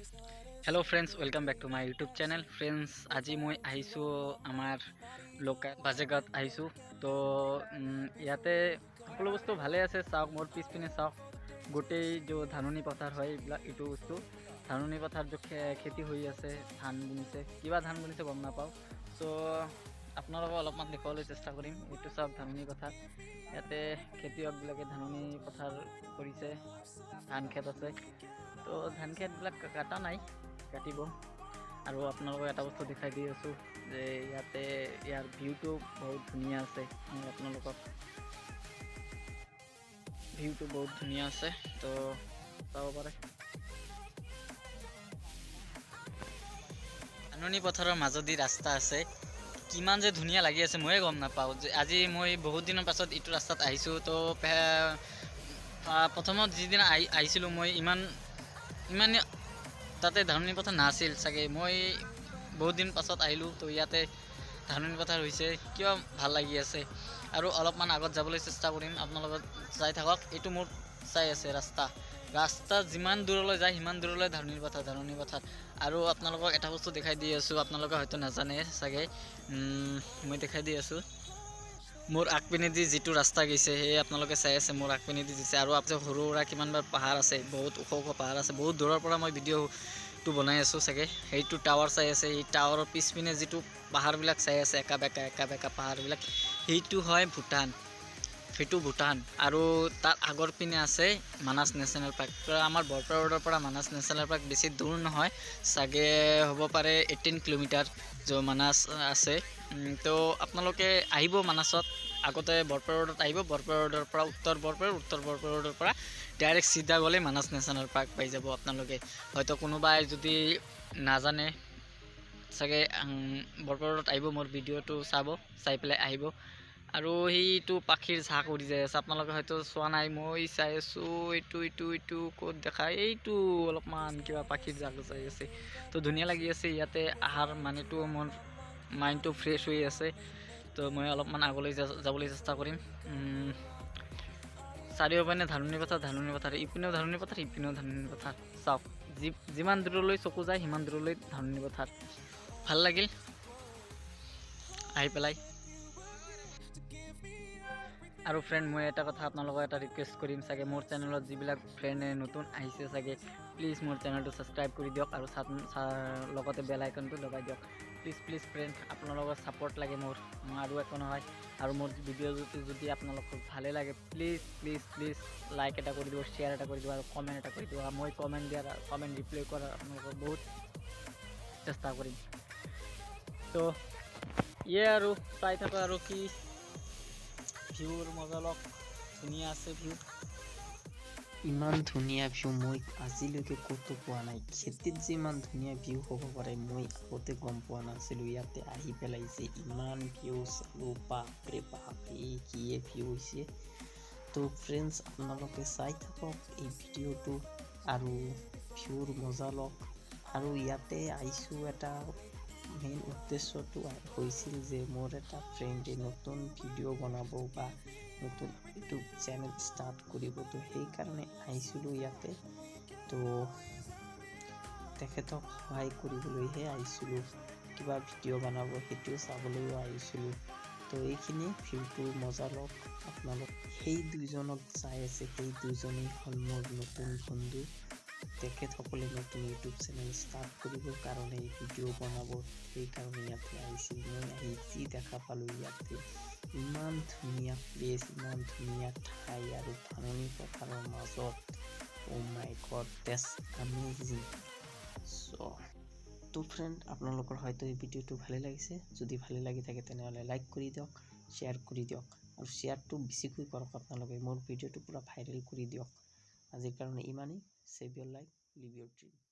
Hello friends, welcome back to my YouTube channel. Friends, আজি মই আহিছো আমাৰ লোকেল বাজেগাত আহিছো তো ইয়াতে সকলো বস্তু ভালে আছে চাওক মোৰ পিছপিনে চাওক গোটেই যে ধাননি পথাৰ হয় এইবিলাক এইটো বস্তু ধাননি পথাৰ যে খেতি হৈ আছে ধান বুনিছে কিবা ধান বুনিছে গম নাপাওঁ তো আপোনালোকক অলপমান দেখুৱাবলৈ চেষ্টা কৰিম এইটো চাওক ধাননি পথাৰ ইয়াতে খেতিয়কবিলাকে ধাননি পথাৰ কৰিছে ধান খেত আছে তো ধান খেতবিলাক কাটা নাই কাটিব আৰু আপোনালোকক এটা বস্তু দেখাই দি আছোঁ যে ইয়াতে ইয়াৰ ভিউটো বহুত ধুনীয়া আছে মই আপোনালোকক ভিউটো বহুত ধুনীয়া আছে তো চাব পাৰে ধাননি পথাৰৰ মাজেদি ৰাস্তা আছে কিমান যে ধুনীয়া লাগি আছে ময়ে গম নাপাওঁ যে আজি মই বহুত দিনৰ পাছত এইটো ৰাস্তাত আহিছোঁ তো প্ৰথমত যিদিনা আহিছিলোঁ মই ইমান তাতে ধাননি পথাৰ নাছিল চাগে মই বহুত দিন পাছত আহিলোঁ তো ইয়াতে ধাননি পথাৰ হৈছে কিয় ভাল লাগি আছে আৰু অলপমান আগত যাবলৈ চেষ্টা কৰিম আপোনালোকে যাই থাকক এইটো মোৰ চাই আছে ৰাস্তা যিমান দূৰলৈ যায় সিমান দূৰলৈ ধাননি পথাৰ আৰু আপোনালোকক এটা বস্তু দেখাই দি আছোঁ আপোনালোকে হয়তো নাজানে চাগে মই দেখাই দি আছোঁ মোৰ আগপিনেদি যিটো ৰাস্তা গৈছে সেই আপোনালোকে চাই আছে মোৰ আগপিনেদি দিছে আৰু আপোনাৰ সৰু সুৰা কিমানবাৰ পাহাৰ আছে বহুত ওখ ওখ পাহাৰ আছে বহুত দূৰৰ পৰা মই ভিডিঅ'টো বনাই আছোঁ চাগে সেইটো টাৱাৰ চাই আছে এই টাৱাৰৰ পিছপিনে যিটো পাহাৰবিলাক চাই আছে একা বেকা পাহাৰবিলাক সেইটো হয় ভূটান আৰু তাৰ আগৰ পিনে আছে মানাস নেশ্যনেল পাৰ্ক আমাৰ বৰপেটা ৰোডৰ পৰা মানাস নেশ্যনেল পাৰ্ক বেছি দূৰ নহয় চাগে হ'ব পাৰে 18 কিলোমিটাৰ য'ত মানাস আছে তো আপোনালোকে আহিব মানাসত আগতে বৰপেটা ৰোডত আহিব বৰপেটা ৰোডৰ পৰা উত্তৰ বৰপেটা ৰোডৰ পৰা ডাইৰেক্ট চিধা গ'লে মানাস নেশ্যনেল পাৰ্ক পাই যাব আপোনালোকে হয়তো কোনোবাই যদি নাজানে চাগে বৰপেটা ৰোডত আহিব মোৰ ভিডিঅ'টো চাই পেলাই আহিব আৰু সেইটো পাখিৰ ঝাঁক উৰি যায় আছে আপোনালোকে হয়তো চোৱা নাই মই চাই আছোঁ এইটো ক'ত দেখায় এইটো অলপমান কিবা পাখিৰ ঝাঁক চাই আছে তো ধুনীয়া লাগি আছে ইয়াতে আহাৰ মানেতো মোৰ মাইণ্ডটো ফ্ৰেছ হৈ আছে তো মই অলপমান আগলৈ যাবলৈ চেষ্টা কৰিম চাৰিওপিনে ধাননি পথাৰ ইপিনেও ধাননি পথাৰ ইপিনেও ধাননি পথাৰ চাওক যিমান দূৰলৈ চকু যায় সিমান দূৰলৈ ধাননি পথাৰ ভাল লাগিল আহি পেলাই আৰু ফ্ৰেণ্ড মই এটা কথা আপোনালোকক এটা ৰিকুৱেষ্ট কৰিম চাগে মোৰ চেনেলত যিবিলাক ফ্ৰেণ্ডে নতুন আহিছে চাগে প্লিজ মোৰ চেনেলটো ছাবস্ক্ৰাইব কৰি দিয়ক আৰু লগতে বেল আইকনটো দবাই দিয়ক প্লিজ ফ্ৰেণ্ড আপোনালোকৰ ছাপোৰ্ট লাগে মোৰ আৰু একো নহয় আৰু মোৰ ভিডিঅ'টো যদি আপোনালোকক ভালে লাগে প্লিজ লাইক এটা কৰি দিব শ্বেয়াৰ এটা কৰি দিব আৰু কমেণ্ট এটা কৰি দিব মই কমেণ্ট ৰিপ্লাই কৰাৰ আপোনালোকক বহুত চেষ্টা কৰিম তো আৰু চাই থাকোঁ আৰু কি ভিউৰ মজা লওক ধুনীয়া আছে ভিউ ইমান ধুনীয়া ভিউ মই আজিলৈকে ক'তো পোৱা নাই খেতিত যে ইমান ধুনীয়া ভিউ হ'ব পাৰে মই আগতে গম পোৱা নাছিলোঁ ইয়াতে আহি পেলাই যে ইমান ভিউ চালোঁ বাপৰে বাপ এই কিয়ে ভিউ হৈছে তো ফ্ৰেণ্ডছ আপোনালোকে চাই থাকক এই ভিডিঅ'টো আৰু ভিউৰ মজা লওক আৰু ইয়াতে আহিছোঁ এটা মেইন উদ্দেশ্যটো হৈছিল যে মোৰ এটা ফ্ৰেণ্ডে নতুন ভিডিঅ' বনাব বা নতুন ইউটিউব চেনেল ষ্টাৰ্ট কৰিব তো সেইকাৰণে আহিছিলোঁ ইয়াতে তো তেখেতক সহায় কৰিবলৈহে আহিছিলোঁ কিবা ভিডিঅ' বনাব সেইটোও চাবলৈও আহিছিলোঁ তো এইখিনি ভিউটো মজা লওক আপোনালোক সেই দুইজনক চাই আছে সেই দুইজনেই হ'ল মোৰ নতুন বন্ধু তেখেতসকলে নতুন ইউটিউব চেনেল ষ্টাৰ্ট কৰিবৰ কাৰণে ভিডিঅ' বনাব সেইকাৰণে ইয়াতে আহিছিল মই আহি যি দেখা পালোঁ ইয়াতে ইমান ধুনীয়া প্লেচ ইমান ধুনীয়া ঠাই আৰু ধাননি পথাৰৰ মাজত অ' মাই গড ডেটছ আমেজিং তো ফ্ৰেণ্ড আপোনালোকৰ হয়তো এই ভিডিঅ'টো ভালে লাগিছে যদি ভালে লাগি থাকে তেনেহ'লে লাইক কৰি দিয়ক শ্বেয়াৰ কৰি দিয়ক আৰু শ্বেয়াৰটো বেছিকৈ কৰক আপোনালোকে মোৰ ভিডিঅ'টো পূৰা ভাইৰেল কৰি দিয়ক আজিৰ কাৰণে ইমানেই Save your life, live your dream.